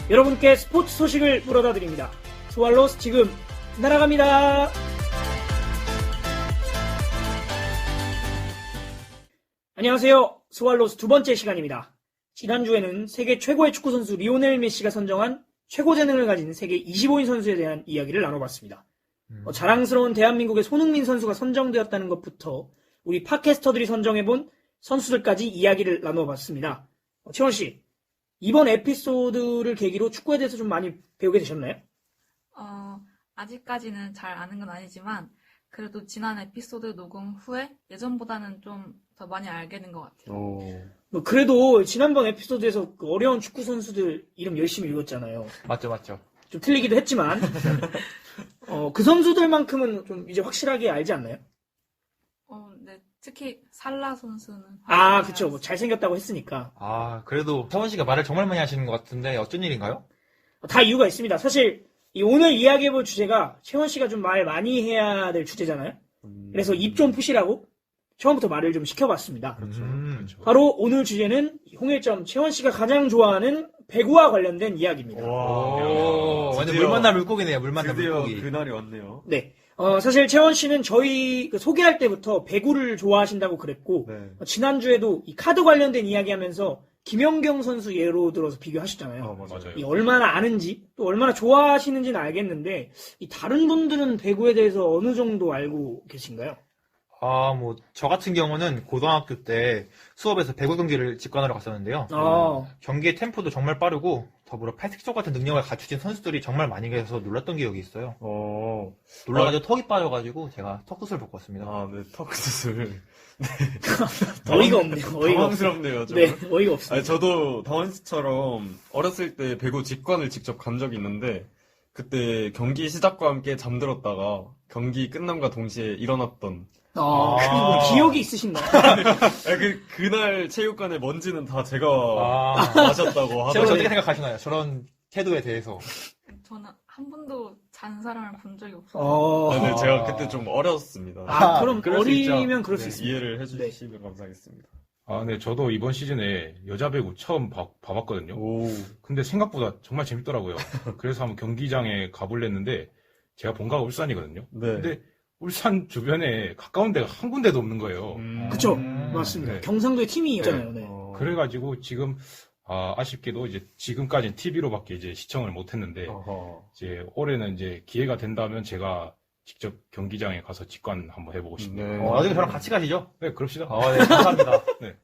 여러분께 스포츠 소식을 물어다 드립니다. 스왈로스 지금 날아갑니다. 안녕하세요. 스왈로스 두 번째 시간입니다. 지난주에는 세계 최고의 축구선수 리오넬 메시가 선정한 최고 재능을 가진 세계 25인 선수에 대한 이야기를 나눠봤습니다. 자랑스러운 대한민국의 손흥민 선수가 선정되었다는 것부터 우리 팟캐스터들이 선정해본 선수들까지 이야기를 나눠봤습니다. 채원씨, 이번 에피소드를 계기로 축구에 대해서 좀 많이 배우게 되셨나요? 아직까지는 잘 아는 건 아니지만 그래도 지난 에피소드 녹음 후에 예전보다는 좀 더 많이 알게 된 것 같아요. 그래도 지난번 에피소드에서 그 어려운 축구 선수들 이름 열심히 읽었잖아요. 맞죠. 좀 틀리기도 했지만 그 선수들만큼은 좀 이제 확실하게 알지 않나요? 네, 특히 살라 선수는 그쵸. 뭐 잘생겼다고 했으니까. 그래도 태원 씨가 말을 정말 많이 하시는 것 같은데 어쩐 일인가요? 다 이유가 있습니다. 사실 오늘 이야기해볼 주제가 채원 씨가 좀 말 많이 해야 될 주제잖아요. 그래서 입 좀 푸시라고 처음부터 말을 좀 시켜봤습니다. 그렇죠. 바로 오늘 주제는 홍일점 채원 씨가 가장 좋아하는 배구와 관련된 이야기입니다. 완전 물 만나 물고기네요. 물 만나 드디어 물고기. 그날이 왔네요. 네. 사실 채원 씨는 저희 소개할 때부터 배구를 좋아하신다고 그랬고, 네. 지난주에도 이 카드 관련된 이야기 하면서 김연경 선수 예로 들어서 비교하셨잖아요. 맞아요. 이 얼마나 아는지, 또 얼마나 좋아하시는지는 알겠는데, 이 다른 분들은 배구에 대해서 어느 정도 알고 계신가요? 저 같은 경우는 고등학교 때 수업에서 배구 경기를 직관하러 갔었는데요. 경기의 템포도 정말 빠르고, 더불어 패스족 같은 능력을 갖추신 선수들이 정말 많이 계셔서 놀랐던 기억이 있어요. 놀라가지고 턱이 빠져가지고 제가 턱수술 받고 왔습니다. 네, 턱수술. 어이가 없네요. 어이가 당황스럽네요, 좀. 네, 어이가 없습니다. 저도 다원 씨처럼 어렸을 때 배구 직관을 직접 간 적이 있는데, 그때 경기 시작과 함께 잠들었다가 경기 끝남과 동시에 일어났던. 기억이 있으신가요? 그날 체육관의 먼지는 다 제가 마셨다고 제가 하더라고요. 어떻게 생각하시나요? 저런 태도에 대해서. 저는 한 번도 잔 사람을 본 적이 없어요. 네, 제가 그때 좀 어렸습니다. 그럼 그럴 수 있죠. 어리면 그럴 수 네, 있습니다. 이해를 해주시면 감사하겠습니다. 네, 저도 이번 시즌에 여자 배구 처음 봐봤거든요. 근데 생각보다 정말 재밌더라고요. 그래서 한번 경기장에 가볼랬는데, 제가 본가가 울산이거든요. 네. 근데 울산 주변에 가까운 데가 한 군데도 없는 거예요. 그쵸. 맞습니다. 네. 경상도에 팀이 있잖아요. 네. 그래가지고 지금, 아쉽게도 이제 지금까지는 TV로밖에 이제 시청을 못했는데, 이제 올해는 이제 기회가 된다면 제가 직접 경기장에 가서 직관 한번 해보고 싶네요. 나중에 저랑 같이 가시죠? 네, 그럽시다. 네, 감사합니다. 네.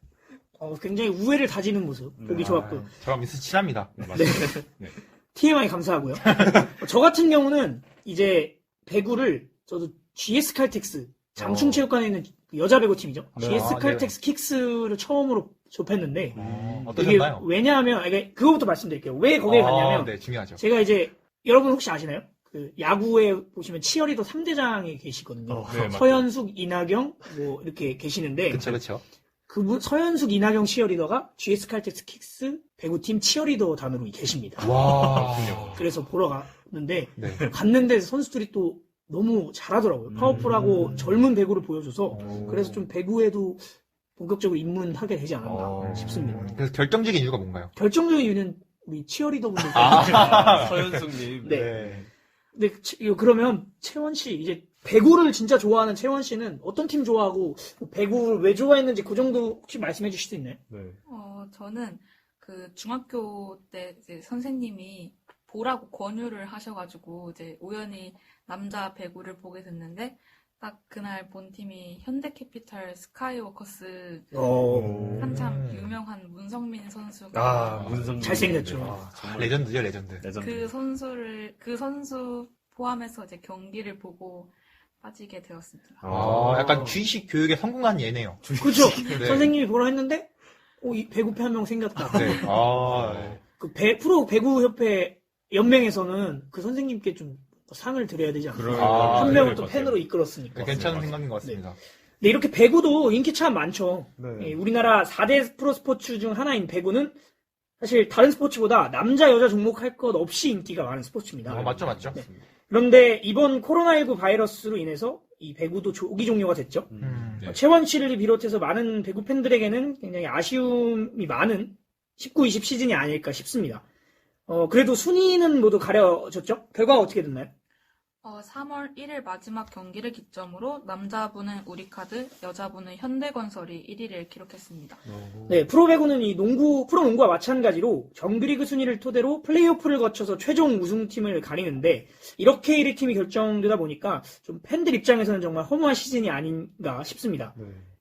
굉장히 우애를 다지는 모습 보기 좋았고요. 저랑 미스 친합니다. 네, 맞습니다. 네. TMI 감사하고요. 저 같은 경우는 이제 배구를 저도 GS 칼텍스 장충체육관에 있는 여자 배구팀이죠. GS 칼텍스 킥스를 처음으로 접했는데 이게 어떠셨나요? 왜냐하면 그거부터 말씀드릴게요. 왜 거기에 갔냐면 네, 중요하죠. 제가 이제 여러분 혹시 아시나요? 그 야구에 보시면 치어리더 3대장이 계시거든요. 네, 서현숙, 이나경 뭐 이렇게 계시는데 그쵸. 그분 서현숙, 이나경 치어리더가 GS 칼텍스 킥스 배구팀 치어리더 단으로 계십니다. 와. 그래서 보러 갔는데 네. 갔는데 선수들이 또 너무 잘하더라고요. 파워풀하고 젊은 배구를 보여줘서 그래서 좀 배구에도 본격적으로 입문하게 되지 않았나 싶습니다. 그래서 결정적인 이유가 뭔가요? 결정적인 이유는 우리 치어리더 분들 서현숙님. 네. 근데 그러면 채원 씨 이제 배구를 진짜 좋아하는 채원 씨는 어떤 팀 좋아하고 배구를 왜 좋아했는지 그 정도 혹시 말씀해 주실 수 있나요? 네. 저는 그 중학교 때 이제 선생님이 보라고 권유를 하셔가지고 이제 우연히 남자 배구를 보게 됐는데 딱 그날 본 팀이 현대캐피탈 스카이워커스 한참 유명한 문성민 선수가 문성민. 잘생겼죠. 레전드죠, 레전드. 그 선수 포함해서 이제 경기를 보고 빠지게 되었습니다. 약간 주의식 교육에 성공한 예네요. 그렇죠. 네. 선생님이 보라 했는데 이 배구패 한 명 생겼다. 네. 그 프로 배구협회 연맹에서는 그 선생님께 좀 상을 드려야 되지 않나요? 한 명을 또 팬으로 이끌었으니까. 괜찮은 생각인 것 같습니다. 네, 이렇게 배구도 인기 참 많죠. 네. 우리나라 4대 프로 스포츠 중 하나인 배구는 사실 다른 스포츠보다 남자, 여자 종목할 것 없이 인기가 많은 스포츠입니다. 맞죠. 네. 그런데 이번 코로나19 바이러스로 인해서 이 배구도 조기 종료가 됐죠. 네. 채원 씨를 비롯해서 많은 배구 팬들에게는 굉장히 아쉬움이 많은 19-20 시즌이 아닐까 싶습니다. 그래도 순위는 모두 가려졌죠? 결과가 어떻게 됐나요? 3월 1일 마지막 경기를 기점으로 남자부는 우리카드, 여자부는 현대건설이 1위를 기록했습니다. 네, 프로배구는 프로농구와 마찬가지로 정규리그 순위를 토대로 플레이오프를 거쳐서 최종 우승팀을 가리는데, 이렇게 1위 팀이 결정되다 보니까 좀 팬들 입장에서는 정말 허무한 시즌이 아닌가 싶습니다.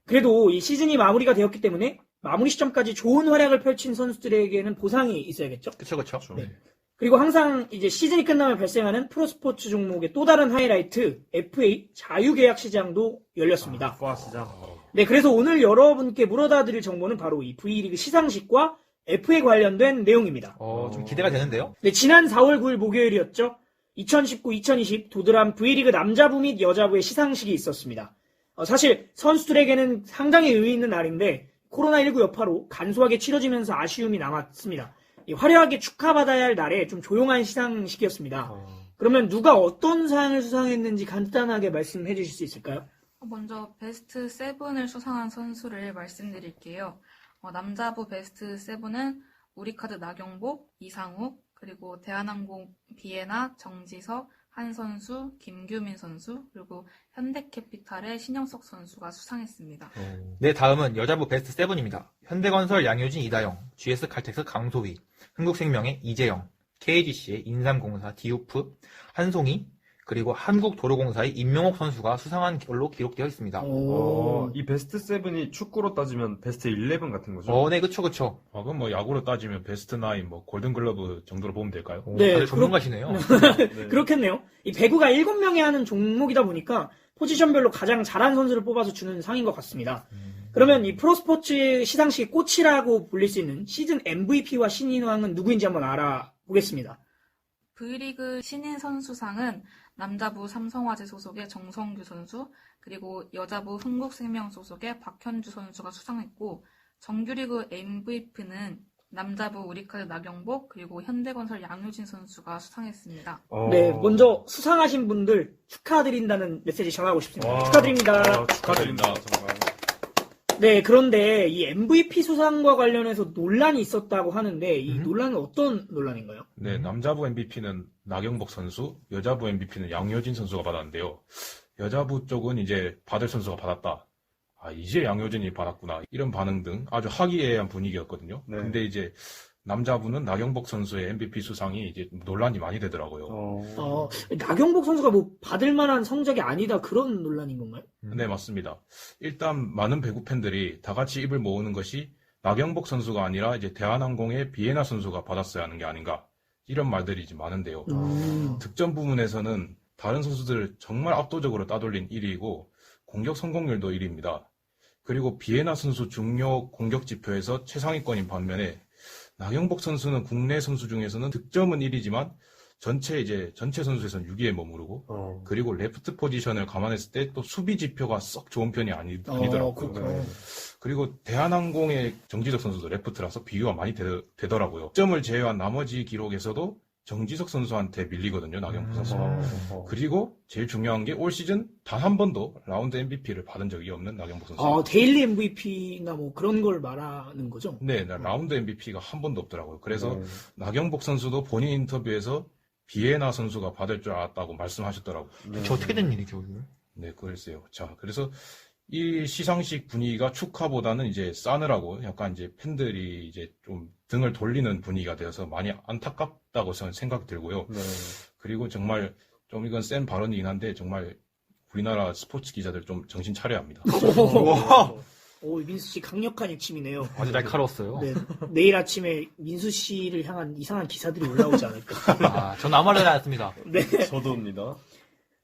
그래도 이 시즌이 마무리가 되었기 때문에 마무리 시점까지 좋은 활약을 펼친 선수들에게는 보상이 있어야겠죠? 그쵸. 네. 그리고 항상 이제 시즌이 끝나면 발생하는 프로스포츠 종목의 또 다른 하이라이트, FA 자유계약 시장도 열렸습니다. FA 시장. 네, 그래서 오늘 여러분께 물어다 드릴 정보는 바로 이 V리그 시상식과 FA 관련된 내용입니다. 좀 기대가 되는데요? 네, 지난 4월 9일 목요일이었죠. 2019-2020 도드람 V리그 남자부 및 여자부의 시상식이 있었습니다. 사실 선수들에게는 상당히 의미 있는 날인데 코로나19 여파로 간소하게 치러지면서 아쉬움이 남았습니다. 화려하게 축하받아야 할 날에 좀 조용한 시상식이었습니다. 그러면 누가 어떤 상을 수상했는지 간단하게 말씀해 주실 수 있을까요? 먼저 베스트 7을 수상한 선수를 말씀드릴게요. 남자부 베스트 7은 우리카드 나경복, 이상욱, 그리고 대한항공 비에나 정지석, 한선수, 김규민 선수, 그리고 현대캐피탈의 신영석 선수가 수상했습니다. 네, 다음은 여자부 베스트 7입니다. 현대건설 양효진, 이다영, GS칼텍스 강소희, 흥국생명의 이재영, KGC의 인삼공사 디우프, 한송이, 그리고 한국도로공사의 임명옥 선수가 수상한 걸로 기록되어 있습니다. 이 베스트 7이 축구로 따지면 베스트 11 같은 거죠? 네, 그쵸. 그럼 뭐 야구로 따지면 베스트 9, 뭐 골든글러브 정도로 보면 될까요? 네, 다들 전문가시네요. 네. 그렇겠네요. 이 배구가 7명이 하는 종목이다 보니까 포지션별로 가장 잘한 선수를 뽑아서 주는 상인 것 같습니다. 그러면 이 프로스포츠 시상식의 꽃이라고 불릴 수 있는 시즌 MVP와 신인왕은 누구인지 한번 알아보겠습니다. V리그 신인 선수상은 남자부 삼성화재 소속의 정성규 선수, 그리고 여자부 흥국생명 소속의 박현주 선수가 수상했고, 정규리그 MVP는 남자부 우리카드 나경복, 그리고 현대건설 양효진 선수가 수상했습니다. 네, 먼저 수상하신 분들 축하드린다는 메시지 전하고 싶습니다. 축하드립니다. 축하드립니다. 정말. 네, 그런데 이 MVP 수상과 관련해서 논란이 있었다고 하는데 이 논란은 어떤 논란인가요? 네, 남자부 MVP는 나경복 선수, 여자부 MVP는 양효진 선수가 받았는데요. 여자부 쪽은 이제 받을 선수가 받았다. 이제 양효진이 받았구나. 이런 반응 등 아주 화기애애한 분위기였거든요. 네. 근데 이제 남자부는 나경복 선수의 MVP 수상이 이제 논란이 많이 되더라고요. 나경복 선수가 뭐 받을 만한 성적이 아니다 그런 논란인 건가요? 네, 맞습니다. 일단 많은 배구 팬들이 다 같이 입을 모으는 것이 나경복 선수가 아니라 이제 대한항공의 비에나 선수가 받았어야 하는 게 아닌가. 이런 말들이 이제 많은데요. 득점 부분에서는 다른 선수들을 정말 압도적으로 따돌린 1위이고 공격 성공률도 1위입니다. 그리고 비에나 선수 중요 공격 지표에서 최상위권인 반면에 나경복 선수는 국내 선수 중에서는 득점은 1위지만 전체 선수에서는 6위에 머무르고 그리고 레프트 포지션을 감안했을 때 또 수비 지표가 썩 좋은 편이 아니더라고요. 그리고 대한항공의 정지석 선수도 레프트라서 비교가 많이 되더라고요. 득점을 제외한 나머지 기록에서도 정지석 선수한테 밀리거든요, 나경복 선수가. 그리고 제일 중요한 게 올 시즌 단 한 번도 라운드 MVP를 받은 적이 없는 나경복 선수. 데일리 MVP나 뭐 그런 걸 말하는 거죠? 네, 라운드 MVP가 한 번도 없더라고요. 그래서 나경복 선수도 본인 인터뷰에서 비에나 선수가 받을 줄 알았다고 말씀하셨더라고요. 저 어떻게 된 일이죠, 이거? 네, 글쎄요. 자, 그래서 이 시상식 분위기가 축하보다는 이제 싸늘하고 약간 이제 팬들이 이제 좀 등을 돌리는 분위기가 되어서 많이 안타깝다고 저는 생각이 들고요. 네. 그리고 정말 좀 이건 센 발언이긴 한데 정말 우리나라 스포츠 기자들 좀 정신 차려야 합니다. 민수 씨 강력한 입침이네요. 아주 날카로웠어요. 네, 내일 아침에 민수 씨를 향한 이상한 기사들이 올라오지 않을까. 전 아무 말도 안 했습니다. 네. 저도입니다.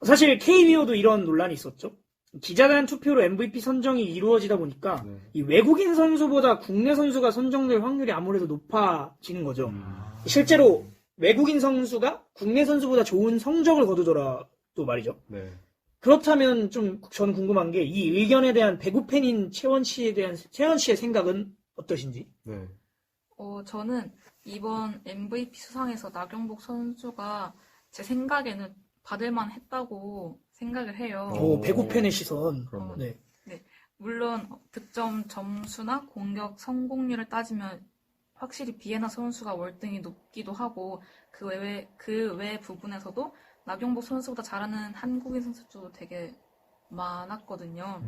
사실 KBO도 이런 논란이 있었죠. 기자단 투표로 MVP 선정이 이루어지다 보니까 이 외국인 선수보다 국내 선수가 선정될 확률이 아무래도 높아지는 거죠. 실제로 외국인 선수가 국내 선수보다 좋은 성적을 거두더라도 말이죠. 네. 그렇다면 좀 저는 궁금한 게 이 의견에 대한 배구 팬인 채원 씨의 생각은 어떠신지? 네. 저는 이번 MVP 수상에서 나경복 선수가 제 생각에는 받을만 했다고 생각을 해요. 배구 팬의 시선. 물론 득점 점수나 공격 성공률을 따지면 확실히 비에나 선수가 월등히 높기도 하고 그 외 부분에서도 나경복 선수보다 잘하는 한국인 선수도 되게 많았거든요.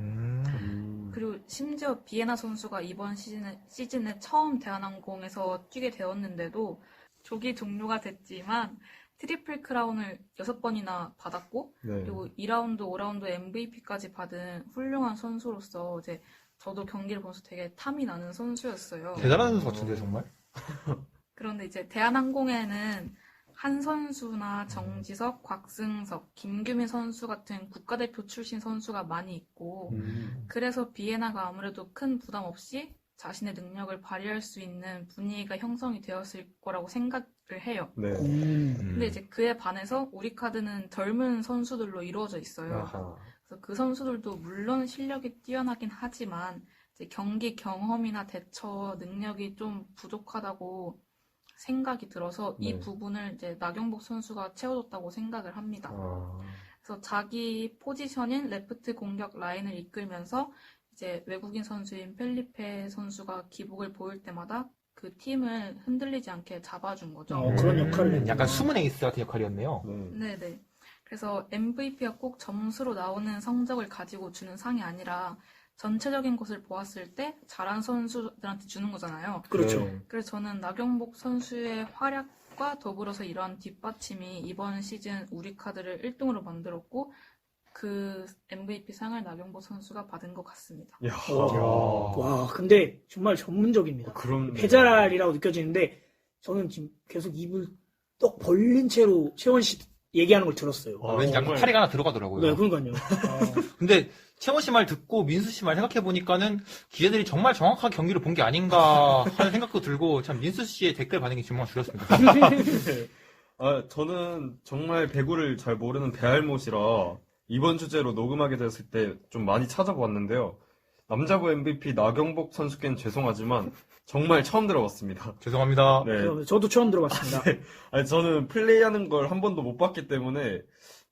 그리고 심지어 비에나 선수가 이번 시즌에 처음 대한항공에서 뛰게 되었는데도 조기 종료가 됐지만 트리플 크라운을 6번이나 받았고 네. 그리고 2라운드, 5라운드 MVP까지 받은 훌륭한 선수로서 이제 저도 경기를 보면서 되게 탐이 나는 선수였어요. 대단한 선수 같은데 정말. 그런데 이제 대한항공에는 한 선수나 정지석, 곽승석, 김규민 선수 같은 국가대표 출신 선수가 많이 있고 그래서 비에나가 아무래도 큰 부담 없이 자신의 능력을 발휘할 수 있는 분위기가 형성이 되었을 거라고 생각을 해요. 네. 근데 이제 그에 반해서 우리 카드는 젊은 선수들로 이루어져 있어요. 아하. 그래서 그 선수들도 물론 실력이 뛰어나긴 하지만 이제 경기 경험이나 대처 능력이 좀 부족하다고 생각이 들어서 이 네. 부분을 이제 나경복 선수가 채워줬다고 생각을 합니다. 아. 그래서 자기 포지션인 레프트 공격 라인을 이끌면서 이제 외국인 선수인 펠리페 선수가 기복을 보일 때마다 그 팀을 흔들리지 않게 잡아준 거죠. 그런 역할을 했구나. 약간 숨은 에이스 같은 역할이었네요. 네네. 그래서 MVP가 꼭 점수로 나오는 성적을 가지고 주는 상이 아니라 전체적인 것을 보았을 때 잘한 선수들한테 주는 거잖아요. 그렇죠. 네. 그래서 저는 나경복 선수의 활약과 더불어서 이러한 뒷받침이 이번 시즌 우리 카드를 1등으로 만들었고 그 MVP 상을 나경복 선수가 받은 것 같습니다. 야. 와, 근데 정말 전문적입니다. 그럼 배잘이라고 느껴지는데 저는 지금 계속 입을 떡 벌린 채로 채원 씨 얘기하는 걸 들었어요. 왠지 약간 정말. 팔이 하나 들어가더라고요. 네, 그러니까요. 근데 채원 씨 말 듣고 민수 씨 말 생각해 보니까는 기자들이 정말 정확하게 경기를 본 게 아닌가 하는 생각도 들고 참 민수 씨의 댓글 반응이 정말 줄였습니다. 저는 정말 배구를 잘 모르는 배알못이라 이번 주제로 녹음하게 됐을 때 좀 많이 찾아보았는데요. 남자부 MVP 나경복 선수께는 죄송하지만 정말 처음 들어봤습니다. 죄송합니다. 네. 저도 처음 들어봤습니다. 저는 플레이하는 걸 한 번도 못 봤기 때문에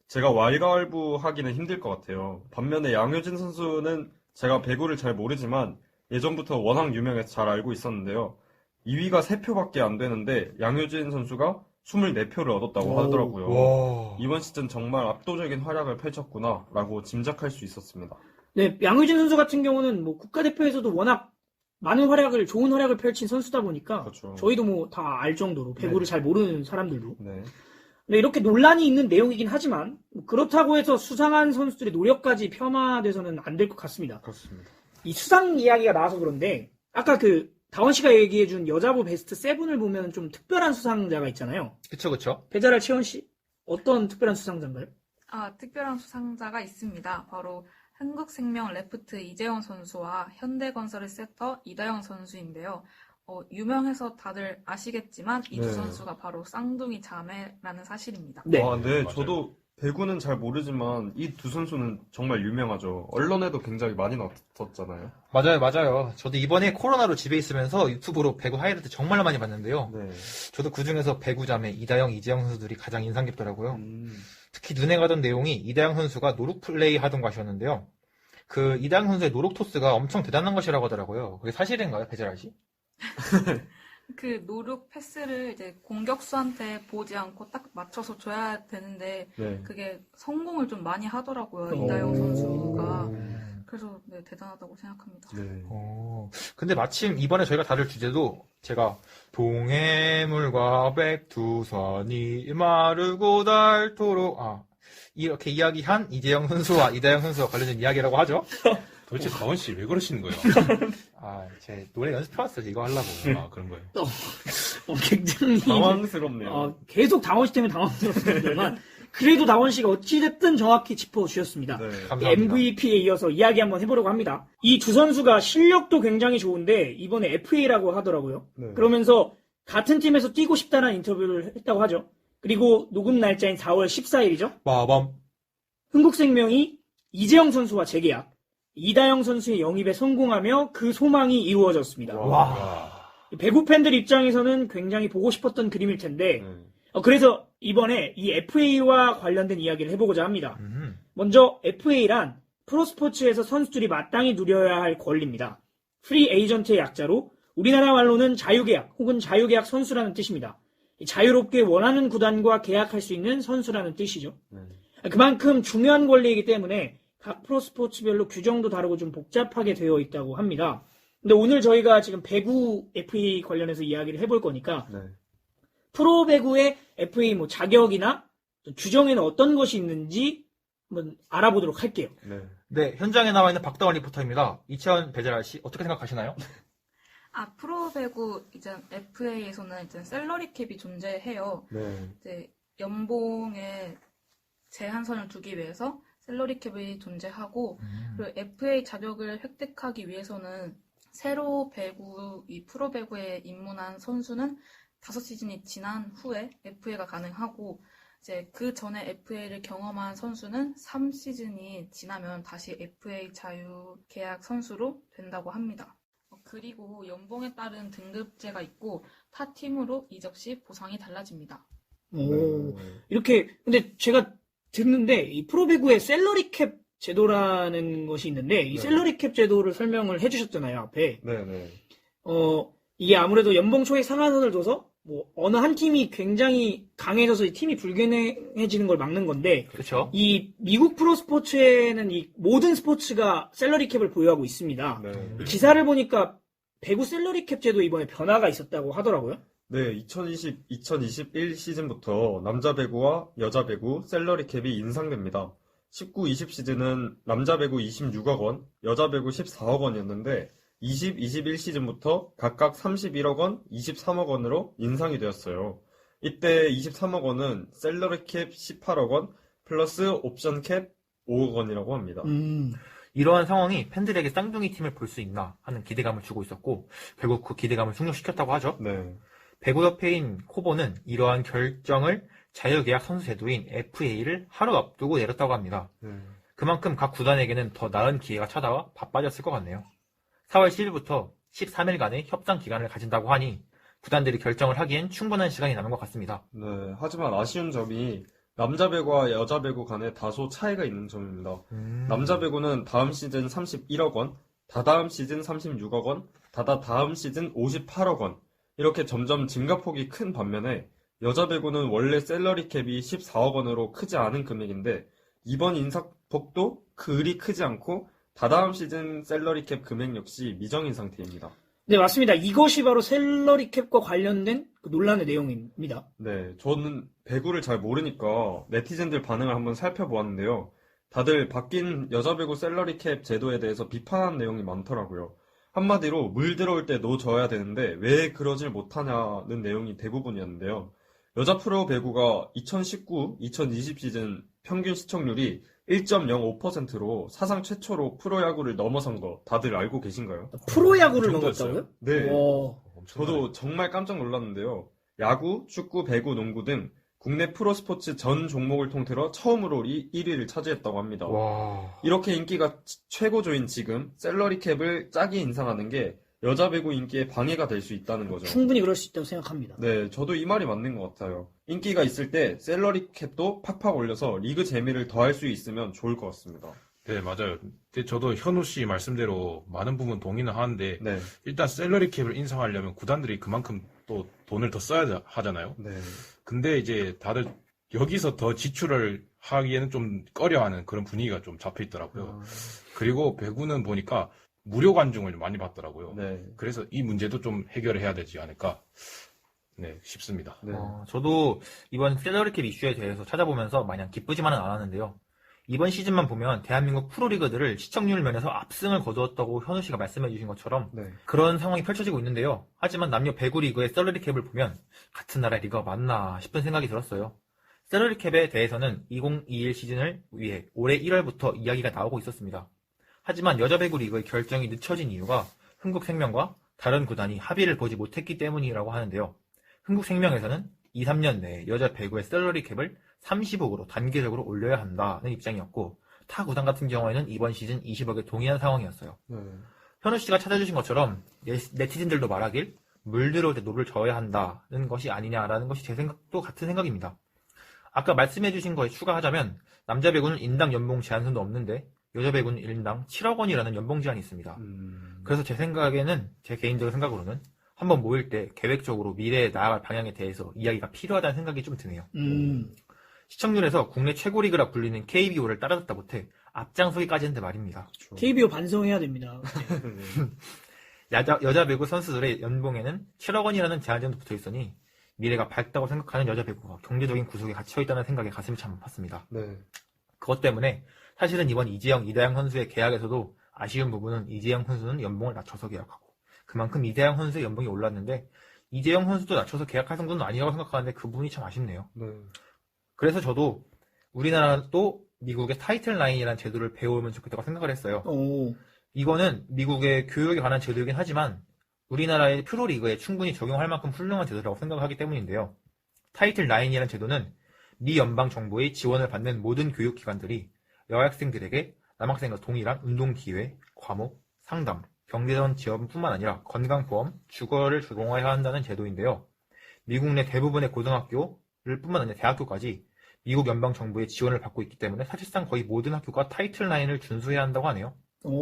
제가 왈가왈부하기는 힘들 것 같아요. 반면에 양효진 선수는 제가 배구를 잘 모르지만 예전부터 워낙 유명해서 잘 알고 있었는데요. 2위가 3표밖에 안 되는데 양효진 선수가 24표를 얻었다고 하더라고요. 와. 이번 시즌 정말 압도적인 활약을 펼쳤구나 라고 짐작할 수 있었습니다. 네, 양효진 선수 같은 경우는 뭐 국가대표에서도 워낙 많은 좋은 활약을 펼친 선수다 보니까 그렇죠. 저희도 뭐 다 알 정도로 배구를 잘 모르는 사람들도. 네. 네, 이렇게 논란이 있는 내용이긴 하지만 그렇다고 해서 수상한 선수들의 노력까지 폄하돼서는 안 될 것 같습니다. 그렇습니다. 이 수상 이야기가 나와서 그런데 아까 그 다원 씨가 얘기해준 여자부 베스트 7을 보면 좀 특별한 수상자가 있잖아요. 그쵸. 배자랄 채원 씨 어떤 특별한 수상자인가요? 특별한 수상자가 있습니다. 바로 한국생명 레프트 이재영 선수와 현대건설의 세터 이다영 선수인데요. 유명해서 다들 아시겠지만 이 두 네. 선수가 바로 쌍둥이 자매라는 사실입니다. 네. 네, 맞아요. 저도 배구는 잘 모르지만 이 두 선수는 정말 유명하죠. 언론에도 굉장히 많이 나왔었잖아요. 맞아요. 저도 이번에 코로나로 집에 있으면서 유튜브로 배구 하이라이트 정말 많이 봤는데요. 네. 저도 그중에서 배구자매 이다영, 이재영 선수들이 가장 인상 깊더라고요. 특히 눈에 가던 내용이 이다영 선수가 노룩 플레이 하던 것이었는데요. 그 이다영 선수의 노룩 토스가 엄청 대단한 것이라고 하더라고요. 그게 사실인가요, 배재랄 씨? 그 노룩 패스를 이제 공격수한테 보지 않고 딱 맞춰서 줘야 되는데 네. 그게 성공을 좀 많이 하더라고요. 이다영 선수가. 그래서 네, 대단하다고 생각합니다. 네. 근데 마침 이번에 저희가 다룰 주제도 제가 동해물과 백두산이 마르고 닳도록 이렇게 이야기한 이재영 선수와 이다영 선수와 관련된 이야기라고 하죠. 도대체 다원 씨 왜 그러시는 거예요? 제 노래 연습해왔어요. 이거 하려고. 그런 거예요. 굉장히 당황스럽네요. 계속 다원 씨 때문에 당황스럽습니다만 그래도 다원 씨가 어찌됐든 정확히 짚어주셨습니다. 네. 감사합니다. MVP에 이어서 이야기 한번 해보려고 합니다. 이 두 선수가 실력도 굉장히 좋은데 이번에 FA라고 하더라고요. 네. 그러면서 같은 팀에서 뛰고 싶다는 인터뷰를 했다고 하죠. 그리고 녹음 날짜인 4월 14일이죠. 빠밤. 흥국생명이 이재영 선수와 재계약, 이다영 선수의 영입에 성공하며 그 소망이 이루어졌습니다. 와. 배구 팬들 입장에서는 굉장히 보고 싶었던 그림일 텐데 네. 그래서 이번에 이 FA와 관련된 이야기를 해보고자 합니다. 음. 먼저 FA란 프로스포츠에서 선수들이 마땅히 누려야 할 권리입니다. 프리 에이전트의 약자로 우리나라 말로는 자유계약 혹은 자유계약 선수라는 뜻입니다. 자유롭게 원하는 구단과 계약할 수 있는 선수라는 뜻이죠. 그만큼 중요한 권리이기 때문에 각 프로스포츠별로 규정도 다르고 좀 복잡하게 되어 있다고 합니다. 근데 오늘 저희가 지금 배구 FA 관련해서 이야기를 해볼 거니까 네. 프로 배구의 FA 뭐 자격이나 규정에는 어떤 것이 있는지 한번 알아보도록 할게요. 네. 네, 현장에 나와 있는 박다원 리포터입니다. 이채원 배재라 씨, 어떻게 생각하시나요? 프로 배구 이제 FA에서는 이제 셀러리 캡이 존재해요. 네. 이제 연봉에 제한선을 두기 위해서 셀러리 캡이 존재하고 그리고 FA 자격을 획득하기 위해서는 새로 배구 이 프로 배구에 입문한 선수는 5시즌이 지난 후에 FA가 가능하고 이제 그 전에 FA를 경험한 선수는 3시즌이 지나면 다시 FA 자유 계약 선수로 된다고 합니다. 그리고 연봉에 따른 등급제가 있고 타 팀으로 이적 시 보상이 달라집니다. 오, 이렇게 근데 제가 듣는데 이 프로배구의 셀러리 캡 제도라는 것이 있는데 이 네. 셀러리 캡 제도를 설명을 해주셨잖아요 앞에. 네네. 이게 아무래도 연봉 초에 상한선을 둬서 뭐 어느 한 팀이 굉장히 강해져서 이 팀이 불균형해지는 걸 막는 건데 그렇죠. 이 미국 프로 스포츠에는 이 모든 스포츠가 셀러리 캡을 보유하고 있습니다. 네. 기사를 보니까 배구 셀러리 캡 제도 이번에 변화가 있었다고 하더라고요. 네, 2021 시즌부터 남자 배구와 여자 배구 셀러리 캡이 인상됩니다. 19, 20 시즌은 남자 배구 26억 원, 여자 배구 14억 원이었는데 20, 21 시즌부터 각각 31억 원, 23억 원으로 인상이 되었어요. 이때 23억 원은 셀러리 캡 18억 원 플러스 옵션 캡 5억 원이라고 합니다. 이러한 상황이 팬들에게 쌍둥이 팀을 볼 수 있나 하는 기대감을 주고 있었고 결국 그 기대감을 충족시켰다고 하죠. 네. 배구협회인 코보는 이러한 결정을 자유계약 선수 제도인 FA를 하루 앞두고 내렸다고 합니다. 그만큼 각 구단에게는 더 나은 기회가 찾아와 바빠졌을 것 같네요. 4월 10일부터 13일간의 협상 기간을 가진다고 하니 구단들이 결정을 하기엔 충분한 시간이 남은 것 같습니다. 네, 하지만 아쉬운 점이 남자 배구와 여자 배구 간에 다소 차이가 있는 점입니다. 남자 배구는 다음 시즌 31억 원, 다다음 시즌 36억 원, 다다다음 시즌 58억 원 이렇게 점점 증가폭이 큰 반면에 여자 배구는 원래 셀러리 캡이 14억 원으로 크지 않은 금액인데 이번 인상폭도 그리 크지 않고 다다음 시즌 셀러리 캡 금액 역시 미정인 상태입니다. 네, 맞습니다. 이것이 바로 셀러리 캡과 관련된 그 논란의 내용입니다. 네, 저는 배구를 잘 모르니까 네티즌들 반응을 한번 살펴보았는데요. 다들 바뀐 여자 배구 셀러리 캡 제도에 대해서 비판하는 내용이 많더라고요. 한마디로 물 들어올 때 노 져야 되는데 왜 그러질 못하냐는 내용이 대부분이었는데요. 여자 프로 배구가 2019, 2020 시즌 평균 시청률이 1.05%로 사상 최초로 프로야구를 넘어선 거 다들 알고 계신가요? 프로야구를 그 넘었다고요? 네. 와, 저도 정말 깜짝 놀랐는데요. 야구, 축구, 배구, 농구 등 국내 프로스포츠 전 종목을 통틀어 처음으로 1위를 차지했다고 합니다. 와. 이렇게 인기가 최고조인 지금 셀러리 캡을 짜게 인상하는 게 여자 배구 인기에 방해가 될 수 있다는 거죠. 충분히 그럴 수 있다고 생각합니다. 네, 저도 이 말이 맞는 것 같아요. 인기가 있을 때 셀러리 캡도 팍팍 올려서 리그 재미를 더할 수 있으면 좋을 것 같습니다. 네, 맞아요. 근데 저도 현우 씨 말씀대로 많은 부분 동의는 하는데 네, 일단 셀러리 캡을 인상하려면 구단들이 그만큼 또 돈을 더 써야 하잖아요. 네, 근데 이제 다들 여기서 더 지출을 하기에는 좀 꺼려하는 그런 분위기가 좀 잡혀 있더라고요. 그리고 배구는 보니까 무료 관중을 많이 받더라고요. 네, 그래서 이 문제도 좀 해결을 해야 되지 않을까 싶습니다. 네. 저도 이번 셀러리캡 이슈에 대해서 찾아보면서 마냥 기쁘지만은 않았는데요. 이번 시즌만 보면 대한민국 프로리그들을 시청률 면에서 압승을 거두었다고 현우 씨가 말씀해 주신 것처럼 네. 그런 상황이 펼쳐지고 있는데요. 하지만 남녀 배구 리그의 셀러리캡을 보면 같은 나라의 리그가 맞나 싶은 생각이 들었어요. 셀러리캡에 대해서는 2021 시즌을 위해 올해 1월부터 이야기가 나오고 있었습니다. 하지만 여자 배구 리그의 결정이 늦춰진 이유가 흥국생명과 다른 구단이 합의를 보지 못했기 때문이라고 하는데요. 흥국생명에서는 2, 3년 내에 여자 배구의 셀러리 캡을 30억으로 단계적으로 올려야 한다는 입장이었고 타 구단 같은 경우에는 이번 시즌 20억에 동의한 상황이었어요. 현우 씨가 찾아주신 것처럼 네티즌들도 말하길 물 들어올 때 노를 저어야 한다는 것이 아니냐라는 것이 제 생각도 같은 생각입니다. 아까 말씀해주신 거에 추가하자면 남자 배구는 인당 연봉 제한선도 없는데 여자 배구는 1인당 7억 원이라는 연봉 제한이 있습니다. 그래서 제 생각에는, 제 개인적인 생각으로는 한번 모일 때 계획적으로 미래에 나아갈 방향에 대해서 이야기가 필요하다는 생각이 좀 드네요. 시청률에서 국내 최고 리그라 불리는 KBO를 따라잡다 못해 앞장서기까지 했는데 말입니다. KBO 반성해야 됩니다. 여자 배구 선수들의 연봉에는 7억 원이라는 제한점도 붙어 있으니 미래가 밝다고 생각하는 여자 배구가 경제적인 구석에 갇혀있다는 생각에 가슴이 참 아팠습니다. 네. 그것 때문에 사실은 이번 이재영, 이다영 선수의 계약에서도 아쉬운 부분은 이재영 선수는 연봉을 낮춰서 계약하고 그만큼 이다영 선수의 연봉이 올랐는데 이재영 선수도 낮춰서 계약할 정도는 아니라고 생각하는데 그 부분이 참 아쉽네요. 네. 그래서 저도 우리나라도 미국의 타이틀 라인이라는 제도를 배우면 좋겠다고 생각을 했어요. 이거는 미국의 교육에 관한 제도이긴 하지만 우리나라의 프로리그에 충분히 적용할 만큼 훌륭한 제도라고 생각하기 때문인데요. 타이틀 라인이라는 제도는 미 연방 정부의 지원을 받는 모든 교육기관들이 여학생들에게 남학생과 동일한 운동 기회, 과목, 상담, 경제전 지원뿐만 아니라 건강보험, 주거를 제공해야 한다는 제도인데요. 미국 내 대부분의 고등학교를 뿐만 아니라 대학교까지 미국 연방 정부의 지원을 받고 있기 때문에 사실상 거의 모든 학교가 타이틀 라인을 준수해야 한다고 하네요.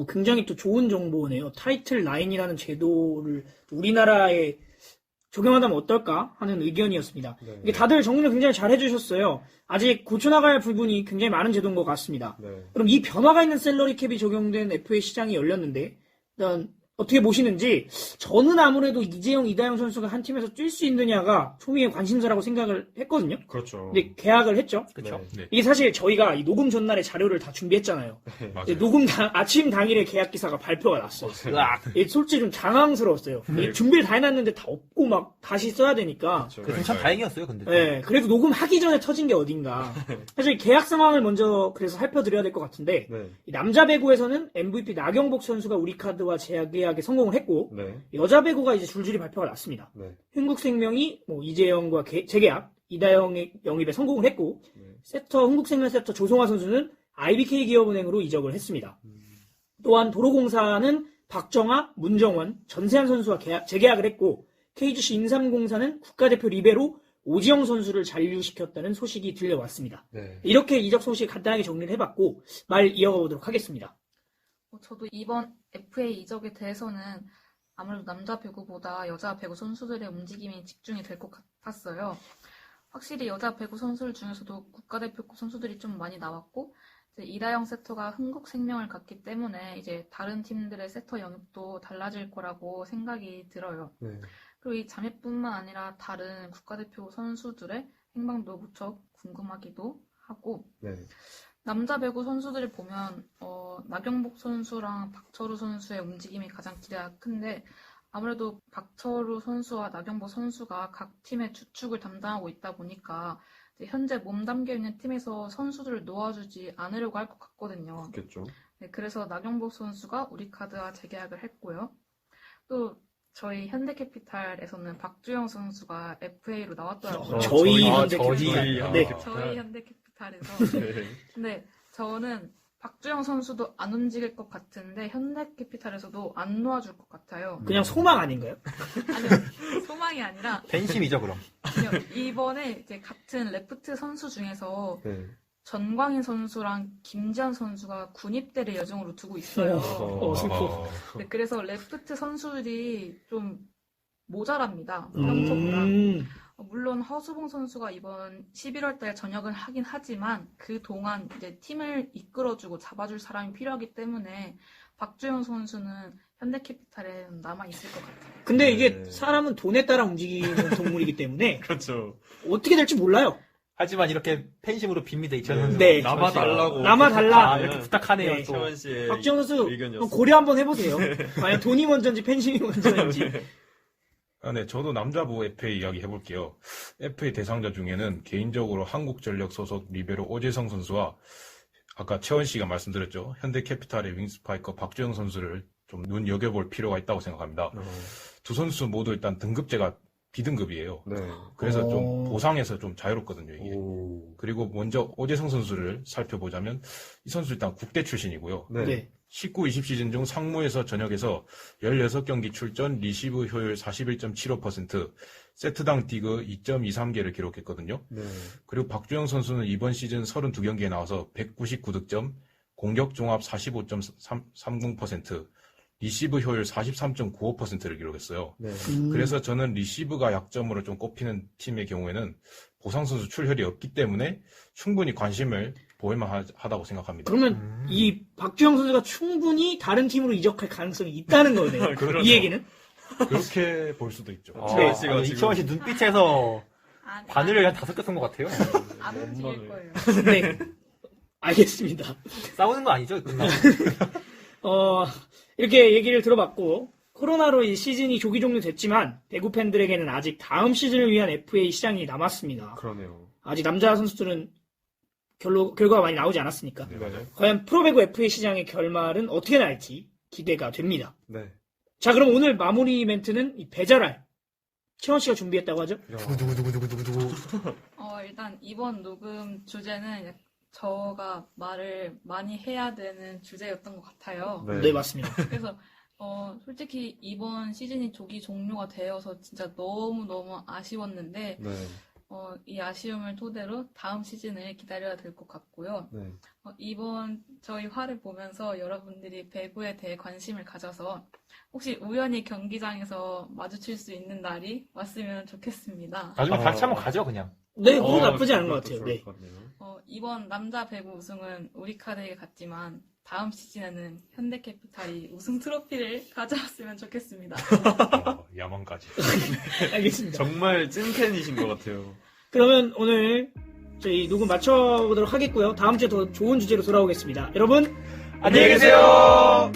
굉장히 또 좋은 정보네요. 타이틀 라인이라는 제도를 우리나라에 적용한다면 어떨까 하는 의견이었습니다. 네. 이게 다들 정리를 굉장히 잘 해주셨어요. 아직 고쳐나갈 부분이 굉장히 많은 제도인 것 같습니다. 네. 그럼 이 변화가 있는 샐러리 캡이 적용된 FA 시장이 열렸는데 일단 어떻게 보시는지 저는 아무래도 이재영, 이다영 선수가 한 팀에서 뛸 수 있느냐가 초미의 관심사라고 생각을 했거든요. 그렇죠. 근데 계약을 했죠. 그렇죠? 네. 이게 사실 저희가 이 녹음 전날에 자료를 다 준비했잖아요. 맞아요. 녹음 아침 당일에 계약 기사가 발표가 났어요. 솔직히 좀 당황스러웠어요. 준비를 다 해놨는데 다 없고 막 다시 써야 되니까. 그렇죠. 그래서 참 다행이었어요, 근데. 네, 그래도 녹음하기 전에 터진 게 어딘가. 사실 계약 상황을 먼저 그래서 살펴드려야 될 것 같은데 네. 이 남자 배구에서는 MVP 나경복 선수가 우리카드와 재계약에 성공을 했고 네. 여자 배구가 이제 줄줄이 발표가 났습니다. 네. 흥국생명이 이재영과 재계약, 이다영의 영입에 성공을 했고 흥국생명 세터 조성화 선수는 IBK 기업은행으로 이적을 했습니다. 또한 도로공사는 박정아, 문정원, 전세한 선수와 재계약을 했고 KGC 인삼공사는 국가대표 리베로 오지영 선수를 잔류시켰다는 소식이 들려왔습니다. 네. 이렇게 이적 소식 간단하게 정리를 해봤고 말 이어가보도록 하겠습니다. 저도 이번 FA 이적에 대해서는 아무래도 남자 배구보다 여자 배구 선수들의 움직임이 집중이 될 것 같았어요. 확실히 여자 배구 선수들 중에서도 국가대표급 선수들이 좀 많이 나왔고 이제 이다영 세터가 흥국생명을 갖기 때문에 이제 다른 팀들의 세터 영입도 달라질 거라고 생각이 들어요. 네. 그리고 이 자매뿐만 아니라 다른 국가대표 선수들의 행방도 무척 궁금하기도 하고 네. 남자 배구 선수들을 보면 나경복 선수랑 박철우 선수의 움직임이 가장 기대가 큰데 아무래도 박철우 선수와 나경복 선수가 각 팀의 주축을 담당하고 있다 보니까 이제 현재 몸 담겨있는 팀에서 선수들을 놓아주지 않으려고 할 것 같거든요. 그렇겠죠. 네, 그래서 나경복 선수가 우리카드와 재계약을 했고요. 또 저희 현대캐피탈에서는 박주영 선수가 FA로 나왔더라고요. 저희 현대캐피탈. 네. 저희 현대캐피탈에서. 네. 근데 저는 박주영 선수도 안 움직일 것 같은데 현대캐피탈에서도 안 놓아줄 것 같아요. 그냥 소망 아닌가요? 아니요, 소망이 아니라 팬심이죠, 그럼. 아니요, 이번에 이제 같은 레프트 선수 중에서 네. 전광인 선수랑 김지한 선수가 군입대를 예정으로 두고 있어요. 슬퍼. 네, 그래서 레프트 선수들이 좀 모자랍니다. 평소보다. 물론 허수봉 선수가 이번 11월 달 전역을 하긴 하지만 그 동안 이제 팀을 이끌어주고 잡아줄 사람이 필요하기 때문에 박주영 선수는 현대캐피탈에 남아 있을 것 같아요. 근데 이게 네. 사람은 돈에 따라 움직이는 동물이기 때문에 그렇죠. 어떻게 될지 몰라요. 하지만 이렇게 팬심으로 빕니다, 이천 선수. 네. 남아달라고. 남아달라. 아, 이렇게 부탁하네요, 네. 또. 최원 씨의 박지영 선수 의견이었어요. 고려 한번 해보세요. 과연 돈이 먼저인지 팬심이 먼저인지. 네, 저도 남자부 FA 이야기 해볼게요. FA 대상자 중에는 개인적으로 한국전력 소속 리베로 오재성 선수와 아까 채원 씨가 말씀드렸죠. 현대캐피탈의 윙스파이커 박주영 선수를 좀 눈여겨볼 필요가 있다고 생각합니다. 두 선수 모두 일단 등급제가 B등급이에요. 네. 그래서 좀 보상에서 좀 자유롭거든요, 이게. 오. 그리고 먼저 오재성 선수를 살펴보자면 이 선수 일단 국대 출신이고요. 네. 네. 19, 20 시즌 중 상무에서 전역에서 16경기 출전, 리시브 효율 41.75%, 세트당 디그 2.23개를 기록했거든요. 네. 그리고 박주영 선수는 이번 시즌 32경기에 나와서 199득점, 공격 종합 45.30%, 리시브 효율 43.95%를 기록했어요. 네. 그래서 저는 리시브가 약점으로 좀 꼽히는 팀의 경우에는 보상 선수 출혈이 없기 때문에 충분히 관심을 보일만 하다고 생각합니다. 그러면 이 박주영 선수가 충분히 다른 팀으로 이적할 가능성이 있다는 거네요. 그렇죠. 이 얘기는? 그렇게 볼 수도 있죠. 네. 이치원 씨 눈빛에서 바늘을 한 5개 쓴 것 같아요. 안 움직일 거예요. 네. 알겠습니다. 싸우는 거 아니죠? 끝나고. 이렇게 얘기를 들어봤고, 코로나로 이 시즌이 조기 종료됐지만, 배구 팬들에게는 아직 다음 시즌을 위한 FA 시장이 남았습니다. 그러네요. 아직 남자 선수들은 결과가 많이 나오지 않았으니까. 네, 맞아요. 과연 프로배구 FA 시장의 결말은 어떻게 날지 기대가 됩니다. 네. 자, 그럼 오늘 마무리 멘트는 이 배달알. 채원 씨가 준비했다고 하죠? 두구두구두구두구두구. 일단 이번 녹음 주제는 저가 말을 많이 해야 되는 주제였던 것 같아요. 네, 맞습니다. 그래서 솔직히 이번 시즌이 조기 종료가 되어서 진짜 너무너무 아쉬웠는데 네. 이 아쉬움을 토대로 다음 시즌을 기다려야 될 것 같고요. 네. 이번 저희 화를 보면서 여러분들이 배구에 대해 관심을 가져서 혹시 우연히 경기장에서 마주칠 수 있는 날이 왔으면 좋겠습니다. 나중에 같이 한번 가죠, 그냥. 네, 그거 나쁘지 않은 것 같아요. 네. 이번 남자 배구 우승은 우리카드에게 갔지만 다음 시즌에는 현대캐피탈이 우승 트로피를 가져왔으면 좋겠습니다. 야망까지. 알겠습니다. 정말 찐팬이신 것 같아요. 그러면 오늘 저희 녹음 마쳐보도록 하겠고요. 다음 주에 더 좋은 주제로 돌아오겠습니다. 여러분, 안녕히 계세요!